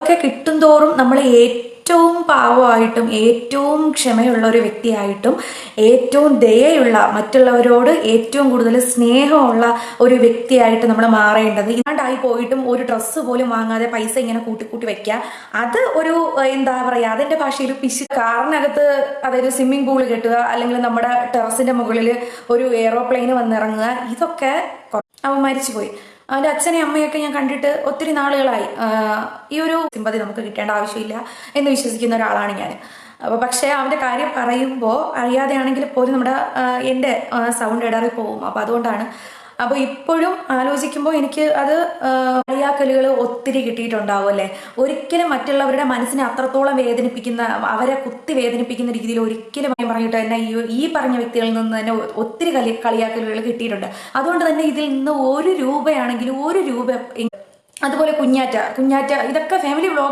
ഒക്കെ കിട്ടുന്തോറും നമ്മൾ ഏറ്റവും പാവമായിട്ടും ഏറ്റവും ക്ഷമയുള്ള ഒരു വ്യക്തിയായിട്ടും ഏറ്റവും ദയയുള്ള മറ്റുള്ളവരോട് ഏറ്റവും കൂടുതൽ സ്നേഹമുള്ള ഒരു വ്യക്തിയായിട്ട് നമ്മൾ മാറേണ്ടത്. ഇല്ലാണ്ടായി പോയിട്ടും ഒരു ഡ്രസ്സ് പോലും വാങ്ങാതെ പൈസ ഇങ്ങനെ കൂട്ടി വെക്കുക, അത് ഒരു എന്താ പറയുക, അതിന്റെ ഭാഷയിൽ കാറിനകത്ത് അതായത് സ്വിമ്മിംഗ് പൂള് കെട്ടുക, അല്ലെങ്കിൽ നമ്മുടെ ടെറസിന്റെ മുകളിൽ ഒരു എയ്റോപ്ലെയിന് വന്നിറങ്ങുക, ഇതൊക്കെ അവൻ മരിച്ചുപോയി. അവൻ്റെ അച്ഛനെയും അമ്മയൊക്കെ ഞാൻ കണ്ടിട്ട് ഒത്തിരി നാളുകളായി. ഈ ഒരു സിമ്പതി നമുക്ക് കിട്ടേണ്ട ആവശ്യമില്ല എന്ന് വിശ്വസിക്കുന്ന ഒരാളാണ് ഞാൻ. അപ്പോൾ പക്ഷേ അവൻ്റെ കാര്യം പറയുമ്പോൾ അറിയാതെയാണെങ്കിൽ പോലും എൻ്റെ സൗണ്ട് ഇടറി പോകും. അപ്പോൾ അതുകൊണ്ടാണ്. അപ്പോൾ ഇപ്പോഴും ആലോചിക്കുമ്പോൾ എനിക്ക് അത് കളിയാക്കലുകൾ ഒത്തിരി കിട്ടിയിട്ടുണ്ടാവും അല്ലേ. ഒരിക്കലും മറ്റുള്ളവരുടെ മനസ്സിനെ അത്രത്തോളം വേദനിപ്പിക്കുന്ന, അവരെ കുത്തി വേദനിപ്പിക്കുന്ന രീതിയിൽ ഒരിക്കലും പറഞ്ഞിട്ട് തന്നെ ഈ പറഞ്ഞ വ്യക്തികളിൽ നിന്ന് തന്നെ ഒത്തിരി കളിയാക്കലുകൾ കിട്ടിയിട്ടുണ്ട്. അതുകൊണ്ട് തന്നെ ഇതിൽ നിന്ന് 1 രൂപയാണെങ്കിലും 1 രൂപ. അതുപോലെ കുഞ്ഞാറ്റ ഇതൊക്കെ ഫാമിലി വ്ലോഗ്